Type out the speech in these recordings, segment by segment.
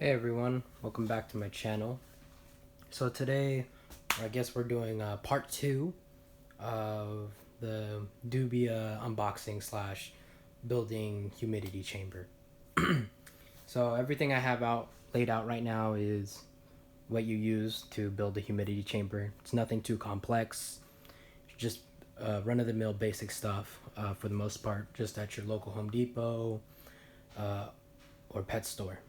Hey everyone, welcome back to my channel. So today, I guess we're doing part 2 of the Dubia unboxing slash building humidity chamber. So everything I have laid out right now is what you use to build a humidity chamber. It's nothing too complex, just run-of-the-mill basic stuff for the most part, just at your local Home Depot or pet store.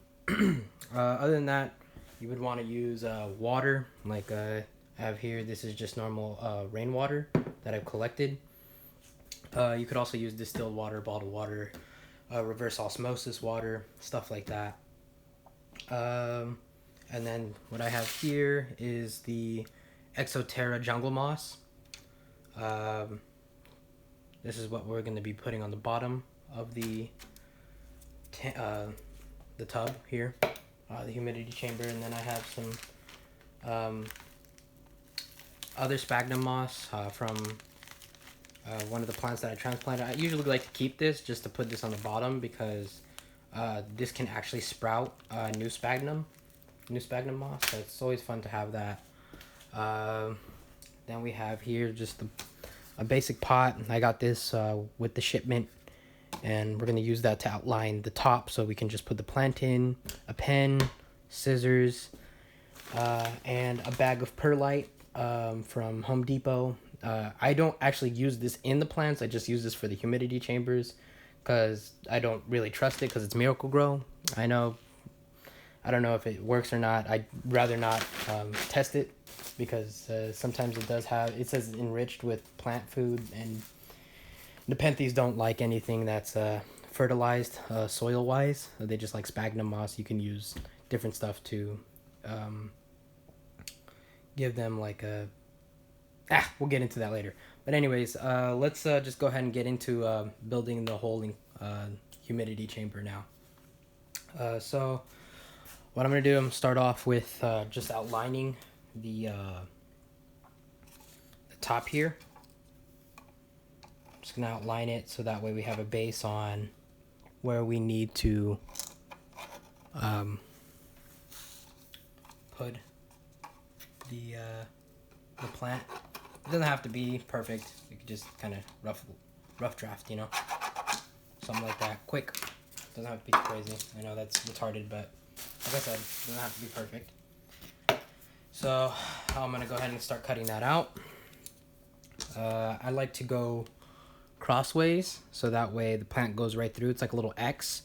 Other than that, you would want to use water like I have here. This is just normal rainwater that I've collected. You could also use distilled water, bottled water, reverse osmosis water, stuff like that. And then what I have here is the Exoterra jungle moss. Um, this is what we're going to be putting on the bottom of the tub here, the humidity chamber. And then I have some other sphagnum moss from one of the plants that I transplanted. I usually like to keep this just to put this on the bottom because this can actually sprout new sphagnum moss. So it's always fun to have that. Then we have here just a basic pot. I got this with the shipment, and we're going to use that to outline the top so we can just put the plant in, a pen, scissors, and a bag of perlite from Home Depot. I don't actually use this in the plants. I just use this for the humidity chambers because I don't really trust it because it's Miracle-Gro. I don't know if it works or not. I'd rather not test it because sometimes it says enriched with plant food, and Nepenthes don't like anything that's fertilized soil-wise. They just like sphagnum moss. You can use different stuff to give them like a... we'll get into that later. But anyways, let's just go ahead and get into building the whole humidity chamber now. So what I'm going to do, I'm going to start off with just outlining the top here. I'm just going to outline it so that way we have a base on where we need to put the plant. It doesn't have to be perfect. You could just kind of rough draft, something like that. Quick. Doesn't have to be crazy. I know that's retarded, but like I said, it doesn't have to be perfect. So I'm gonna go ahead and start cutting that out. I like to go crossways, so that way the plant goes right through. It's like a little X,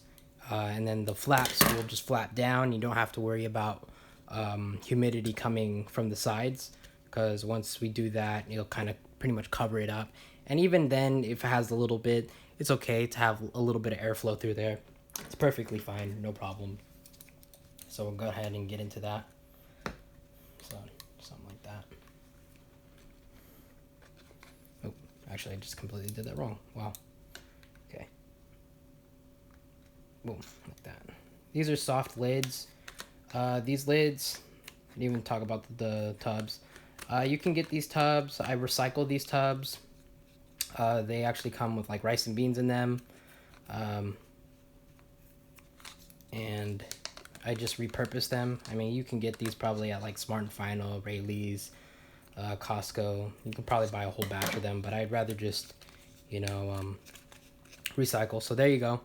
and then the flaps will just flap down. You don't have to worry about humidity coming from the sides, because once we do that, it'll kind of pretty much cover it up. And even then, if it has a little bit, it's okay to have a little bit of airflow through there. It's perfectly fine, no problem. So we'll go ahead and get into that. So something like that. Oh, actually I just completely did that wrong. Wow. Okay. Boom, like that. These are soft lids. These lids, I didn't even talk about the tubs. You can get these tubs. I recycle these tubs. They actually come with like rice and beans in them. And I just repurpose them. I mean, you can get these probably at like Smart & Final, Rayleigh's, Costco. You can probably buy a whole batch of them, but I'd rather just, recycle. So there you go.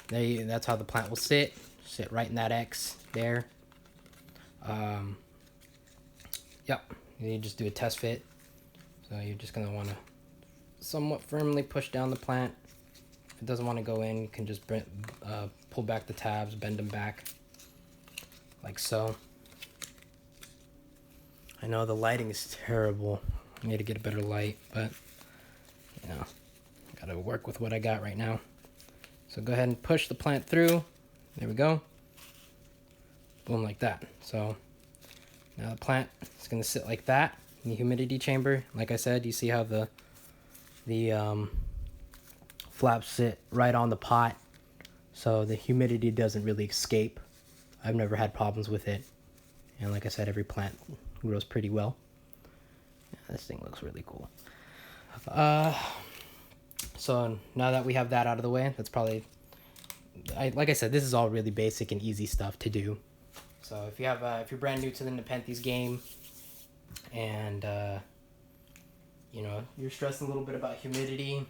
That's how the plant will sit right in that X there. Yep. You just do a test fit. So you're just going to want to somewhat firmly push down the plant. If it doesn't want to go in, you can just pull back the tabs, bend them back, like so. I know the lighting is terrible. I need to get a better light, but, gotta work with what I got right now. So go ahead and push the plant through. There we go. Boom, like that. So now the plant is going to sit like that in the humidity chamber. Like I said, you see how the flaps sit right on the pot, so the humidity doesn't really escape. I've never had problems with it, and like I said, every plant grows pretty well. Yeah, this thing looks really cool. So now that we have that out of the way, that's probably, like I said, this is all really basic and easy stuff to do. So if you have if you're brand new to the Nepenthes game, and you know, you're stressed a little bit about humidity,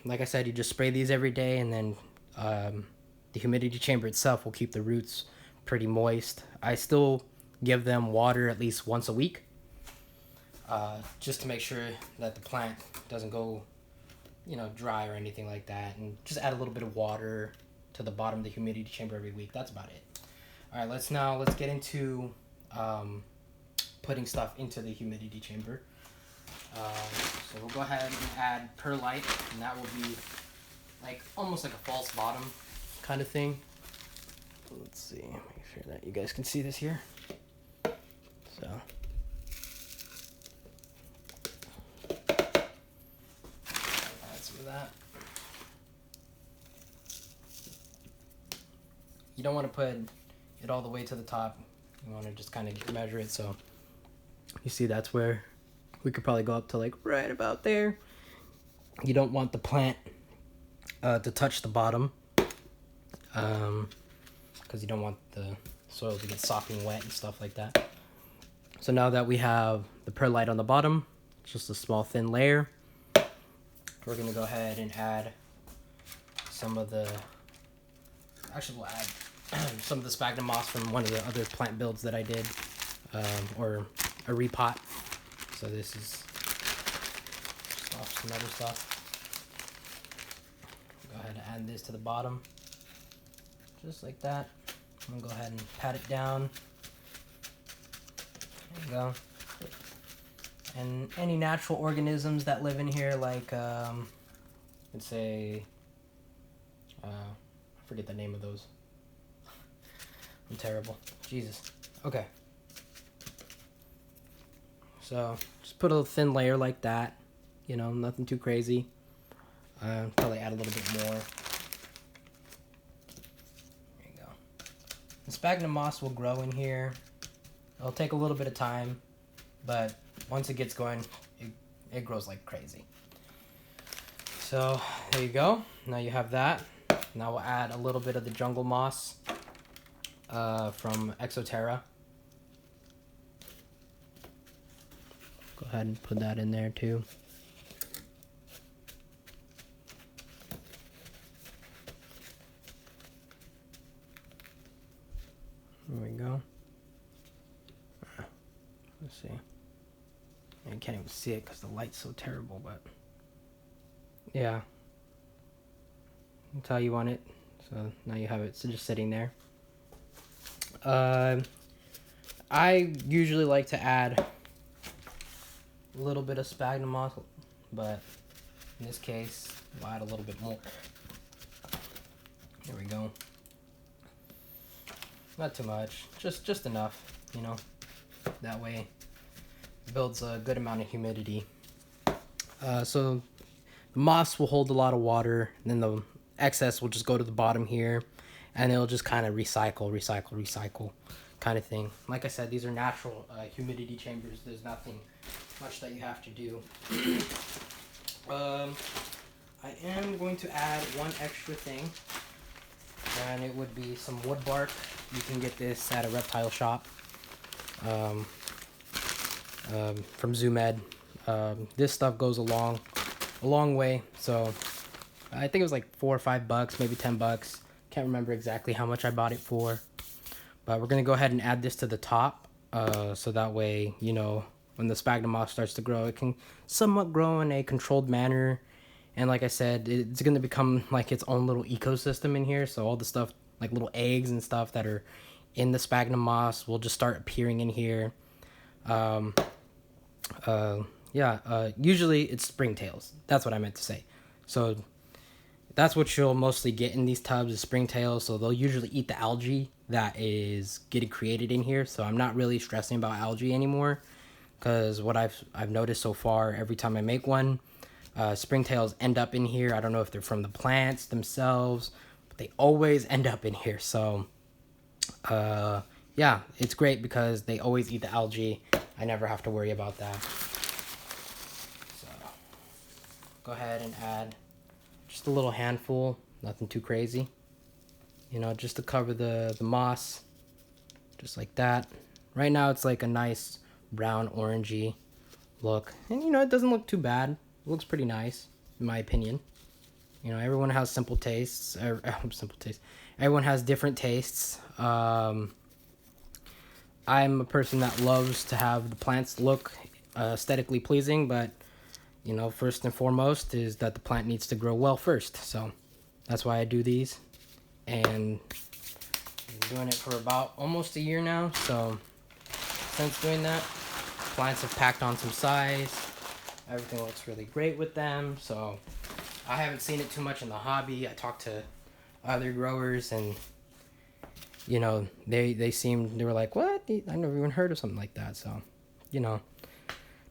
like I said, you just spray these every day, and then the humidity chamber itself will keep the roots pretty moist. I still give them water at least once a week, just to make sure that the plant doesn't go, you know, dry or anything like that, and just add a little bit of water to the bottom of the humidity chamber every week. That's about it. All right, let's get into putting stuff into the humidity chamber. So we'll go ahead and add perlite, and that will be like almost like a false bottom kind of thing. Let's see, make sure that you guys can see this here. So add some of that. You don't want to put it all the way to the top. You want to just kind of measure it. So you see, that's where we could probably go up to like right about there. You don't want the plant to touch the bottom, because you don't want the soil to get sopping wet and stuff like that. So now that we have the perlite on the bottom, just a small thin layer, we're gonna go ahead and add some of the, actually we'll add some of the sphagnum moss from one of the other plant builds that I did, or a repot. So this is just off some other stuff. Go ahead and add this to the bottom, just like that. I'm gonna go ahead and pat it down. There you go. And any natural organisms that live in here, like let's say, I forget the name of those. I'm terrible. Jesus. Okay. So just put a thin layer like that. You know, nothing too crazy. Probably add a little bit more. There you go. The sphagnum moss will grow in here. It'll take a little bit of time, but once it gets going, it grows like crazy. So there you go. Now you have that. Now we'll add a little bit of the jungle moss from Exoterra. Go ahead and put that in there too. There we go. Let's see. You can't even see it because the light's so terrible, but yeah. That's how you want it. So now you have it just sitting there. I usually like to add a little bit of sphagnum moss, but in this case, we'll add a little bit more. There we go. Not too much, just enough, you know. That way, it builds a good amount of humidity. So the moss will hold a lot of water, and then the excess will just go to the bottom here, and it'll just kind of recycle kind of thing. Like I said, these are natural humidity chambers. There's nothing much that you have to do. I am going to add one extra thing, and it would be some wood bark. You can get this at a reptile shop from ZooMed. This stuff goes a long way. So I think it was like $4 or $5, maybe $10. Can't remember exactly how much I bought it for. But we're gonna go ahead and add this to the top, so that way, you know, when the sphagnum moss starts to grow, it can somewhat grow in a controlled manner. And like I said, it's gonna become like its own little ecosystem in here. So all the stuff, like little eggs and stuff that are in the sphagnum moss, will just start appearing in here. Usually it's springtails. That's what I meant to say. So that's what you'll mostly get in these tubs, is springtails. So they'll usually eat the algae that is getting created in here. So I'm not really stressing about algae anymore, because what I've noticed so far, every time I make one, springtails end up in here. I don't know if they're from the plants themselves, but they always end up in here. So yeah, it's great because they always eat the algae. I never have to worry about that. So go ahead and add just a little handful, nothing too crazy, you know, just to cover the moss. just like that. Right now it's like a nice brown orangey look, and you know, it doesn't look too bad. It looks pretty nice in my opinion. You know, everyone has simple tastes, simple tastes. Everyone has different tastes. I'm a person that loves to have the plants look aesthetically pleasing, but you know, first and foremost is that the plant needs to grow well first. So that's why I do these, and I've been doing it for about almost a year now. So since doing that, plants have packed on some size. Everything looks really great with them. So I haven't seen it too much in the hobby. I talked to other growers, and you know, they were like, what? I never even heard of something like that. So, you know,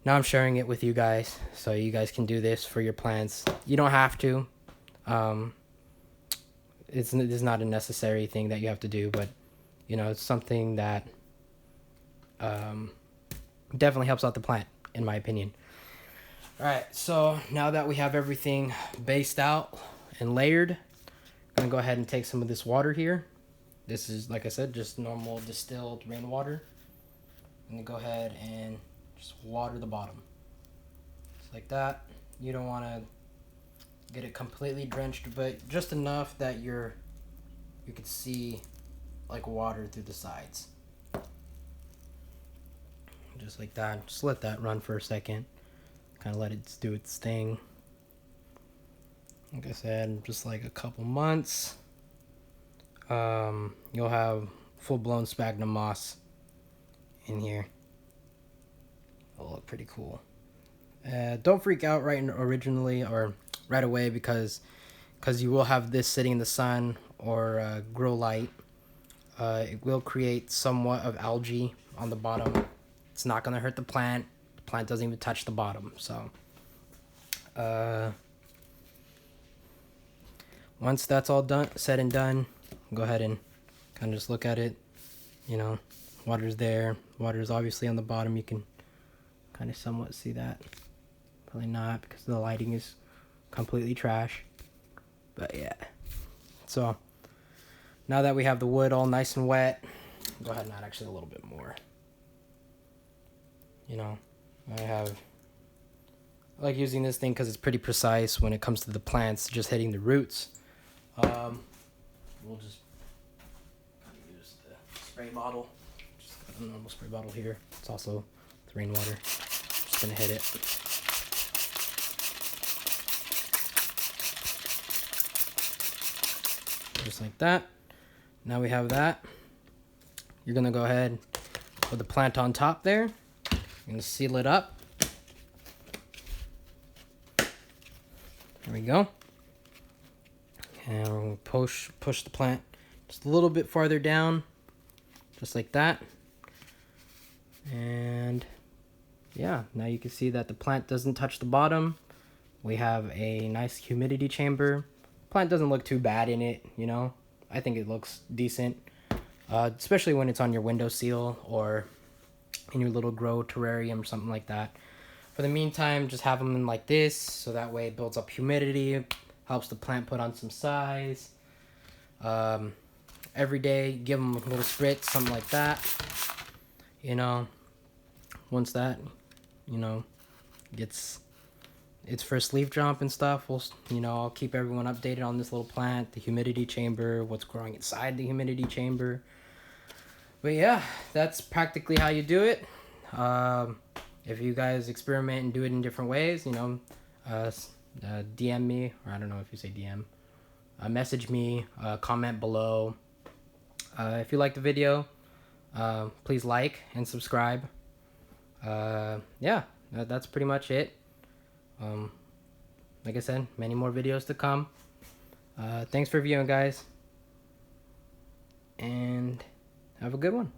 now I'm sharing it with you guys, so you guys can do this for your plants. You don't have to. It's not a necessary thing that you have to do, but you know, it's something that definitely helps out the plant, in my opinion. All right, so now that we have everything based out and layered, I'm gonna go ahead and take some of this water here. This is, like I said, just normal distilled rainwater. I'm gonna go ahead and just water the bottom. Just like that. You don't wanna get it completely drenched, but just enough that you could see like water through the sides. Just like that. Just let that run for a second. Kind of let it do its thing. Like I said, just like a couple months, you'll have full-blown Sphagnum Moss in here. It'll look pretty cool. Don't freak out right away because you will have this sitting in the sun or grow light. It will create somewhat of algae on the bottom. It's not going to hurt the plant. The plant doesn't even touch the bottom. So once that's all said and done, go ahead and kind of just look at it. You know, water's there. Water's obviously on the bottom. You can kind of somewhat see that. Probably not because the lighting is completely trash. But yeah. So now that we have the wood all nice and wet, go ahead and add actually a little bit more. You know, I like using this thing because it's pretty precise when it comes to the plants, just hitting the roots. We'll just use the spray bottle. Just got a normal spray bottle here. It's also with rainwater. Just gonna hit it. Just like that. Now we have that. You're gonna go ahead, put the plant on top there. You're gonna seal it up. There we go. And we're gonna push the plant just a little bit farther down, just like that. And yeah, now you can see that the plant doesn't touch the bottom. We have a nice humidity chamber. Plant doesn't look too bad in it, you know. I think it looks decent, especially when it's on your windowsill or in your little grow terrarium or something like that. For the meantime, just have them in like this, so that way it builds up humidity, helps the plant put on some size. Every day, give them a little spritz, something like that. You know, once that, you know, gets its first leaf drop and stuff, I'll keep everyone updated on this little plant, the humidity chamber, what's growing inside the humidity chamber. But yeah, that's practically how you do it. If you guys experiment and do it in different ways, you know, DM me, or I don't know if you say DM, message me, comment below. If you like the video, please like and subscribe. Yeah, that's pretty much it. Like I said, many more videos to come. Thanks for viewing, guys, and have a good one.